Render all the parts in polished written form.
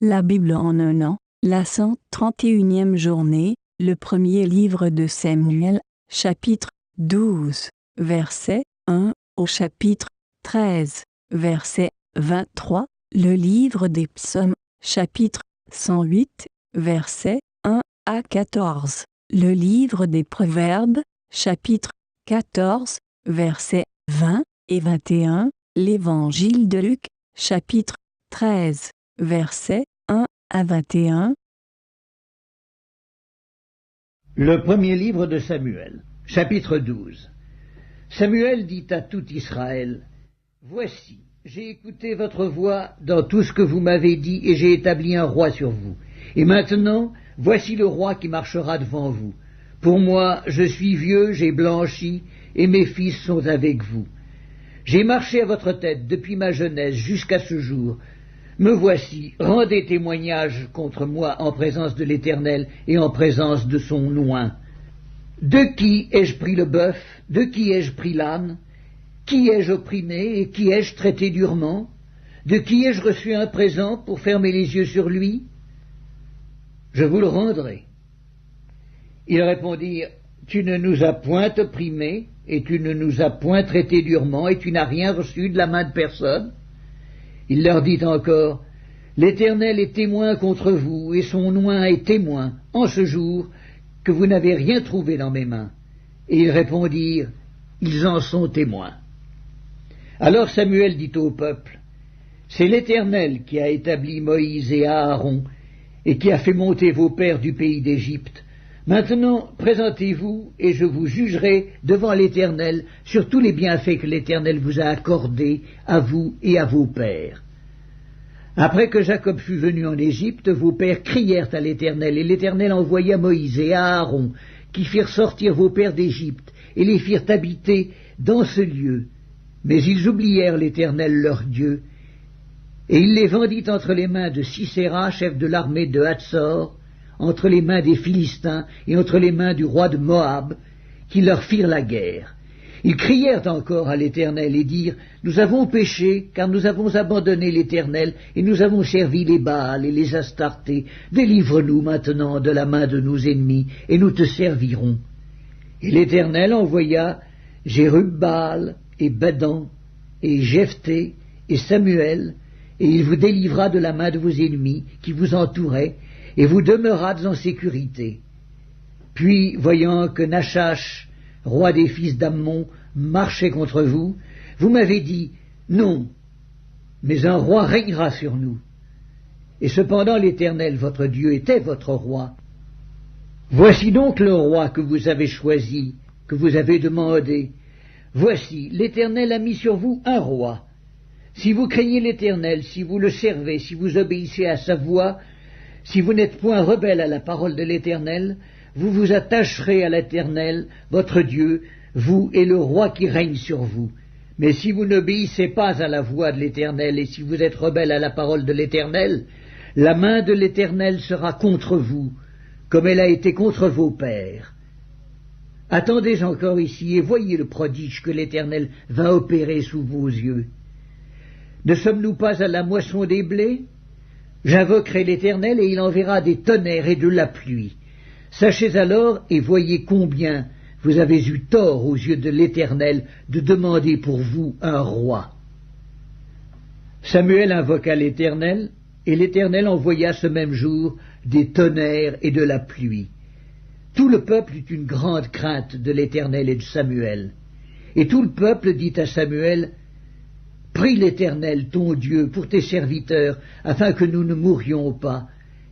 La Bible en un an, la 131e journée, le premier livre de Samuel, chapitre 12, verset 1 au chapitre 13, verset 23, le livre des psaumes, chapitre 108, verset 1 à 14, le livre des proverbes, chapitre 14, versets 20 et 21, l'évangile de Luc, chapitre 13, versets 1 à 21. Le premier livre de Samuel, chapitre 12. Samuel dit à tout Israël, « Voici, j'ai écouté votre voix dans tout ce que vous m'avez dit et j'ai établi un roi sur vous. Et maintenant, voici le roi qui marchera devant vous. Pour moi, je suis vieux, j'ai blanchi, et mes fils sont avec vous. J'ai marché à votre tête depuis ma jeunesse jusqu'à ce jour. Me voici, rendez témoignage contre moi en présence de l'Éternel et en présence de son oint. De qui ai-je pris le bœuf? De qui ai-je pris l'âne? Qui ai-je opprimé et qui ai-je traité durement? De qui ai-je reçu un présent pour fermer les yeux sur lui? Je vous le rendrai. » Ils répondirent, « Tu ne nous as point opprimés, et tu ne nous as point traités durement, et tu n'as rien reçu de la main de personne. » Il leur dit encore, « L'Éternel est témoin contre vous, et son oint est témoin, en ce jour, que vous n'avez rien trouvé dans mes mains. » Et ils répondirent, « Ils en sont témoins. » Alors Samuel dit au peuple, « C'est l'Éternel qui a établi Moïse et Aaron, et qui a fait monter vos pères du pays d'Égypte. Maintenant, présentez-vous, et je vous jugerai devant l'Éternel sur tous les bienfaits que l'Éternel vous a accordés à vous et à vos pères. Après que Jacob fut venu en Égypte, vos pères crièrent à l'Éternel, et l'Éternel envoya Moïse et Aaron, qui firent sortir vos pères d'Égypte, et les firent habiter dans ce lieu. Mais ils oublièrent l'Éternel leur Dieu, et il les vendit entre les mains de Sisera, chef de l'armée de Hatzor, entre les mains des Philistins et entre les mains du roi de Moab, qui leur firent la guerre. Ils crièrent encore à l'Éternel et dirent, « Nous avons péché, car nous avons abandonné l'Éternel, et nous avons servi les Baals et les Astartés. Délivre-nous maintenant de la main de nos ennemis, et nous te servirons. » Et l'Éternel envoya Jérub-Baal et Badan et Jephthé et Samuel, et il vous délivra de la main de vos ennemis qui vous entouraient, et vous demeurâtes en sécurité. Puis, voyant que Nachash, roi des fils d'Ammon, marchait contre vous, vous m'avez dit, « Non, mais un roi régnera sur nous. » Et cependant l'Éternel, votre Dieu, était votre roi. Voici donc le roi que vous avez choisi, que vous avez demandé. Voici, l'Éternel a mis sur vous un roi. Si vous craignez l'Éternel, si vous le servez, si vous obéissez à sa voix, si vous n'êtes point rebelle à la parole de l'Éternel, vous vous attacherez à l'Éternel, votre Dieu, vous et le roi qui règne sur vous. Mais si vous n'obéissez pas à la voix de l'Éternel, et si vous êtes rebelle à la parole de l'Éternel, la main de l'Éternel sera contre vous, comme elle a été contre vos pères. Attendez encore ici, et voyez le prodige que l'Éternel va opérer sous vos yeux. Ne sommes-nous pas à la moisson des blés? J'invoquerai l'Éternel, et il enverra des tonnerres et de la pluie. Sachez alors, et voyez combien vous avez eu tort aux yeux de l'Éternel de demander pour vous un roi. » Samuel invoqua l'Éternel, et l'Éternel envoya ce même jour des tonnerres et de la pluie. Tout le peuple eut une grande crainte de l'Éternel et de Samuel. Et tout le peuple dit à Samuel, « Prie l'Éternel, ton Dieu, pour tes serviteurs, afin que nous ne mourions pas,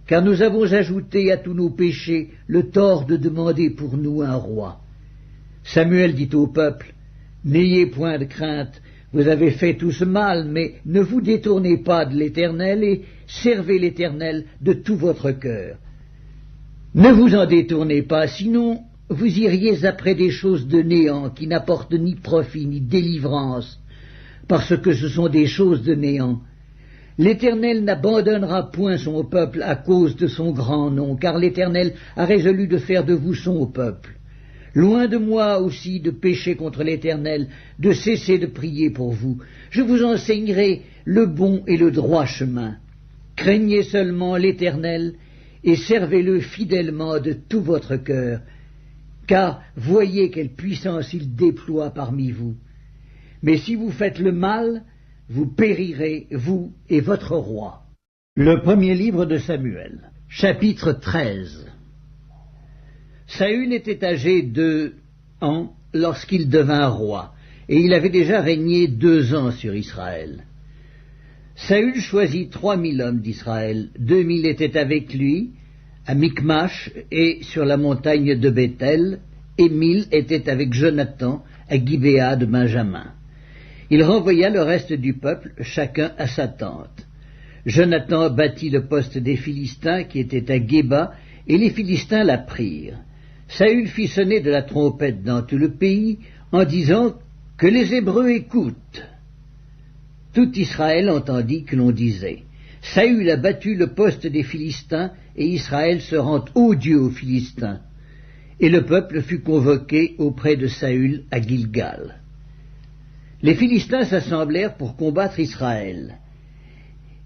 car nous avons ajouté à tous nos péchés le tort de demander pour nous un roi. » Samuel dit au peuple, « N'ayez point de crainte, vous avez fait tout ce mal, mais ne vous détournez pas de l'Éternel et servez l'Éternel de tout votre cœur. Ne vous en détournez pas, sinon vous iriez après des choses de néant qui n'apportent ni profit ni délivrance, parce que ce sont des choses de néant. L'Éternel n'abandonnera point son peuple à cause de son grand nom, car l'Éternel a résolu de faire de vous son peuple. Loin de moi aussi de pécher contre l'Éternel, de cesser de prier pour vous. Je vous enseignerai le bon et le droit chemin. Craignez seulement l'Éternel et servez-le fidèlement de tout votre cœur, car voyez quelle puissance il déploie parmi vous. Mais si vous faites le mal, vous périrez, vous et votre roi. Le premier livre de Samuel, chapitre 13. Saül était âgé de ans lorsqu'il devint roi, et il avait déjà régné 2 ans sur Israël. Saül choisit 3000 hommes d'Israël, 2000 étaient avec lui, à Michmash et sur la montagne de Béthel, et 1000 étaient avec Jonathan, à Gibéa de Benjamin. Il renvoya le reste du peuple, chacun à sa tente. Jonathan battit le poste des Philistins qui était à Géba, et les Philistins la prirent. Saül fit sonner de la trompette dans tout le pays, en disant « Que les Hébreux écoutent !» Tout Israël entendit que l'on disait « Saül a battu le poste des Philistins, et Israël se rend odieux aux Philistins. » Et le peuple fut convoqué auprès de Saül à Gilgal. Les Philistins s'assemblèrent pour combattre Israël.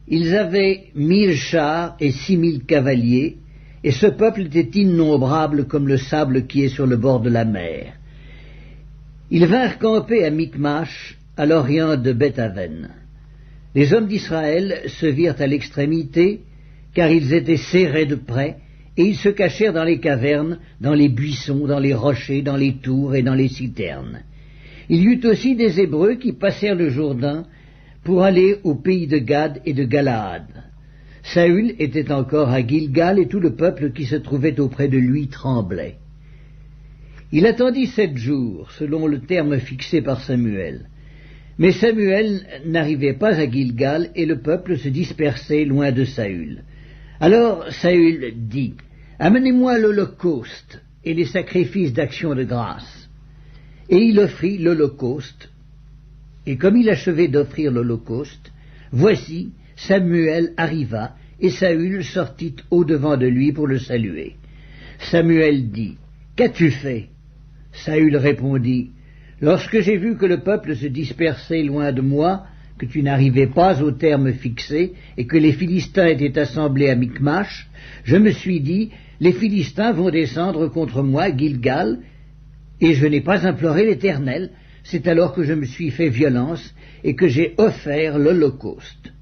Ils avaient 1000 chars et 6000 cavaliers, et ce peuple était innombrable comme le sable qui est sur le bord de la mer. Ils vinrent camper à Michmash, à l'orient de Beth-Aven. Les hommes d'Israël se virent à l'extrémité, car ils étaient serrés de près, et ils se cachèrent dans les cavernes, dans les buissons, dans les rochers, dans les tours et dans les citernes. Il y eut aussi des Hébreux qui passèrent le Jourdain pour aller au pays de Gad et de Galaad. Saül était encore à Gilgal, et tout le peuple qui se trouvait auprès de lui tremblait. Il attendit 7 jours, selon le terme fixé par Samuel. Mais Samuel n'arrivait pas à Gilgal, et le peuple se dispersait loin de Saül. Alors Saül dit « Amenez-moi l'holocauste et les sacrifices d'action de grâce. » Et il offrit l'holocauste. Et comme il achevait d'offrir l'holocauste, voici, Samuel arriva, et Saül sortit au-devant de lui pour le saluer. Samuel dit « Qu'as-tu fait » Saül répondit « Lorsque j'ai vu que le peuple se dispersait loin de moi, que tu n'arrivais pas au terme fixé, et que les Philistins étaient assemblés à Michmash, je me suis dit « Les Philistins vont descendre contre moi à Gilgal, et je n'ai pas imploré l'Éternel. C'est alors que je me suis fait violence, et que j'ai offert l'holocauste. »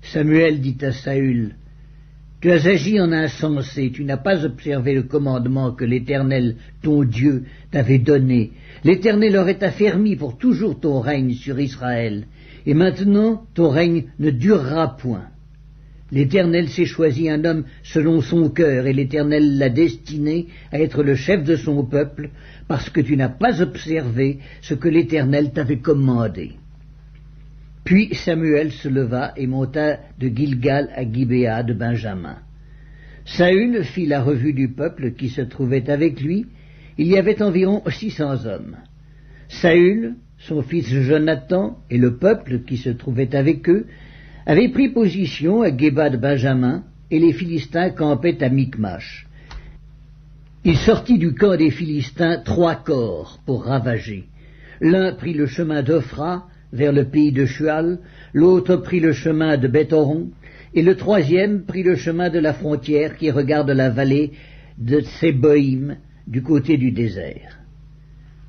Samuel dit à Saül, « Tu as agi en insensé, tu n'as pas observé le commandement que l'Éternel, ton Dieu, t'avait donné. L'Éternel aurait affermi pour toujours ton règne sur Israël, et maintenant ton règne ne durera point. L'Éternel s'est choisi un homme selon son cœur, et l'Éternel l'a destiné à être le chef de son peuple, parce que tu n'as pas observé ce que l'Éternel t'avait commandé. » Puis Samuel se leva et monta de Gilgal à Gibéa de Benjamin. Saül fit la revue du peuple qui se trouvait avec lui. Il y avait environ 600 hommes. Saül, son fils Jonathan et le peuple qui se trouvait avec eux avaient pris position à Géba de Benjamin, et les Philistins campaient à Michmash. Il sortit du camp des Philistins 3 corps pour ravager. L'un prit le chemin d'Ophra, vers le pays de Shual, l'autre prit le chemin de Beth-Horon, et le 3e prit le chemin de la frontière qui regarde la vallée de Tséboïm, du côté du désert.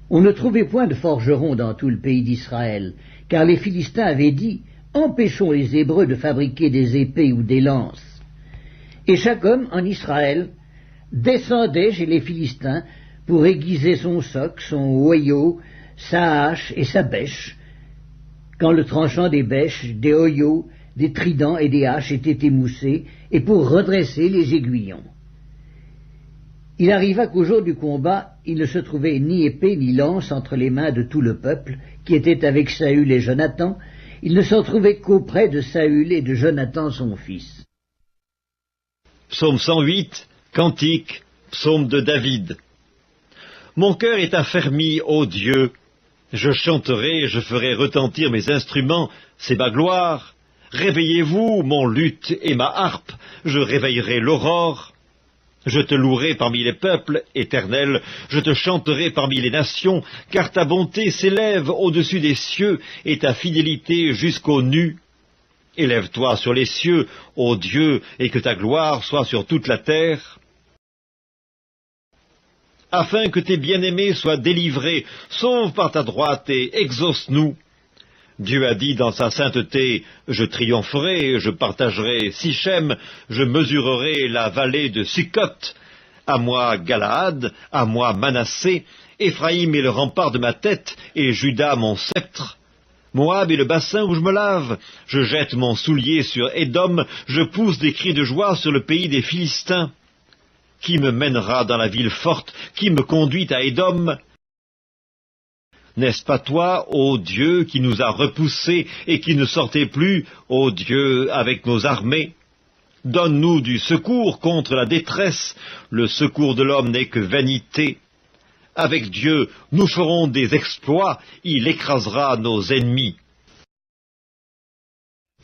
On ne trouvait point de forgerons dans tout le pays d'Israël, car les Philistins avaient dit « Empêchons les Hébreux de fabriquer des épées ou des lances. » Et chaque homme en Israël descendait chez les Philistins pour aiguiser son soc, son hoyau, sa hache et sa bêche, quand le tranchant des bêches, des hoyaux, des tridents et des haches était émoussé, et pour redresser les aiguillons. Il arriva qu'au jour du combat, il ne se trouvait ni épée ni lance entre les mains de tout le peuple, qui était avec Saül et Jonathan. Il ne s'en trouvait qu'auprès de Saül et de Jonathan son fils. Psaume 108, Cantique, psaume de David. Mon cœur est affermi, ô Dieu. Je chanterai, je ferai retentir mes instruments, c'est ma gloire. Réveillez-vous, mon luth et ma harpe, je réveillerai l'aurore. Je te louerai parmi les peuples, Éternel, je te chanterai parmi les nations, car ta bonté s'élève au-dessus des cieux et ta fidélité jusqu'aux nues. Élève-toi sur les cieux, ô Dieu, et que ta gloire soit sur toute la terre, afin que tes bien-aimés soient délivrés. Sauve par ta droite et exauce-nous. Dieu a dit dans sa sainteté, je triompherai, je partagerai Sichem, je mesurerai la vallée de Sukkot. À moi Galaad, à moi Manassé, Éphraïm est le rempart de ma tête, et Juda mon sceptre. Moab est le bassin où je me lave. Je jette mon soulier sur Édom, je pousse des cris de joie sur le pays des Philistins. Qui me mènera dans la ville forte? Qui me conduit à Édom? N'est-ce pas toi, ô Dieu, qui nous a repoussés et qui ne sortait plus, ô Dieu, avec nos armées? Donne-nous du secours contre la détresse. Le secours de l'homme n'est que vanité. Avec Dieu, nous ferons des exploits, il écrasera nos ennemis.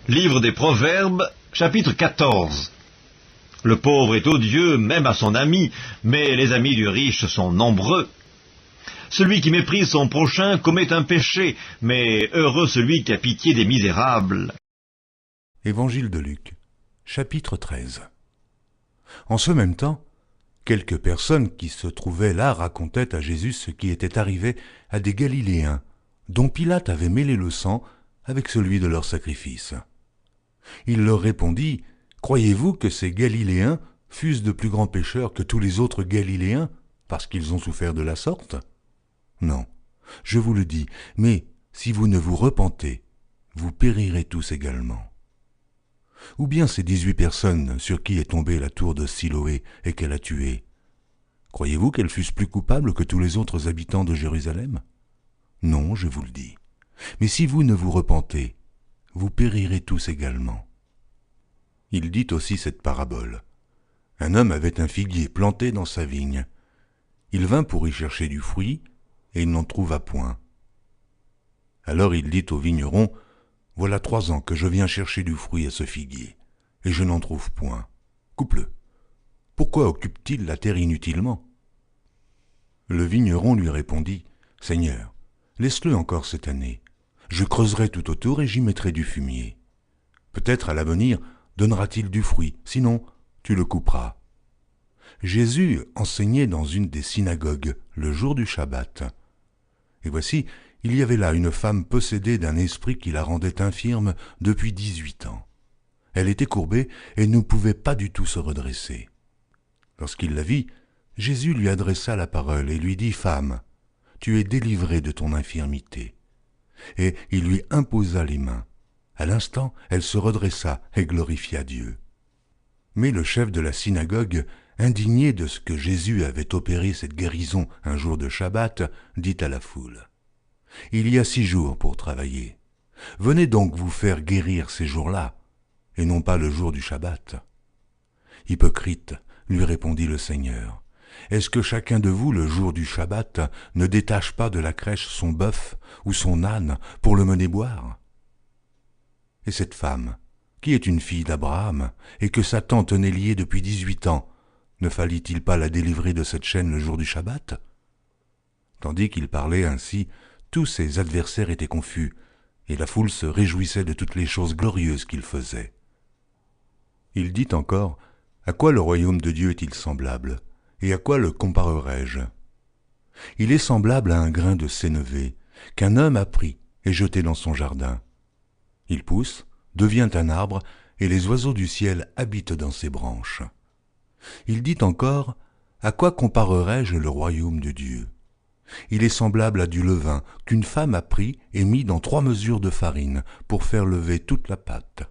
Livre des Proverbes, chapitre 14. Le pauvre est odieux, même à son ami, mais les amis du riche sont nombreux. Celui qui méprise son prochain commet un péché, mais heureux celui qui a pitié des misérables. Évangile de Luc, chapitre 13. En ce même temps, quelques personnes qui se trouvaient là racontaient à Jésus ce qui était arrivé à des Galiléens, dont Pilate avait mêlé le sang avec celui de leur sacrifice. Il leur répondit, « Croyez-vous que ces Galiléens fussent de plus grands pécheurs que tous les autres Galiléens, parce qu'ils ont souffert de la sorte ? Non, je vous le dis, mais si vous ne vous repentez, vous périrez tous également. Ou bien ces 18 personnes sur qui est tombée la tour de Siloé et qu'elle a tuées, croyez-vous qu'elles fussent plus coupables que tous les autres habitants de Jérusalem ? Non, je vous le dis. Mais si vous ne vous repentez, vous périrez tous également. » Il dit aussi cette parabole. Un homme avait un figuier planté dans sa vigne. Il vint pour y chercher du fruit, et il n'en trouva point. Alors il dit au vigneron, « Voilà 3 ans que je viens chercher du fruit à ce figuier, et je n'en trouve point. Coupe-le. Pourquoi occupe-t-il la terre inutilement ?» Le vigneron lui répondit, « Seigneur, laisse-le encore cette année. Je creuserai tout autour et j'y mettrai du fumier. Peut-être à l'avenir donnera-t-il du fruit, sinon tu le couperas. » Jésus enseignait dans une des synagogues le jour du Shabbat. Et voici, il y avait là une femme possédée d'un esprit qui la rendait infirme depuis 18 ans. Elle était courbée et ne pouvait pas du tout se redresser. Lorsqu'il la vit, Jésus lui adressa la parole et lui dit, « Femme, tu es délivrée de ton infirmité. » Et il lui imposa les mains. À l'instant, elle se redressa et glorifia Dieu. Mais le chef de la synagogue, indigné de ce que Jésus avait opéré cette guérison un jour de Shabbat, dit à la foule, « Il y a 6 jours pour travailler. Venez donc vous faire guérir ces jours-là, et non pas le jour du Shabbat. » « Hypocrite, lui répondit le Seigneur, est-ce que chacun de vous, le jour du Shabbat, ne détache pas de la crèche son bœuf ou son âne pour le mener boire ? Et cette femme, qui est une fille d'Abraham, et que Satan tenait liée depuis 18 ans, ne fallit-il pas la délivrer de cette chaîne le jour du Shabbat ? » Tandis qu'il parlait ainsi, tous ses adversaires étaient confus, et la foule se réjouissait de toutes les choses glorieuses qu'il faisait. Il dit encore, « À quoi le royaume de Dieu est-il semblable ? Et à quoi le comparerai-je ? Il est semblable à un grain de sénévé qu'un homme a pris et jeté dans son jardin. Il pousse, devient un arbre, et les oiseaux du ciel habitent dans ses branches. » Il dit encore, « À quoi comparerai-je le royaume de Dieu ? Il est semblable à du levain qu'une femme a pris et mis dans 3 mesures de farine pour faire lever toute la pâte.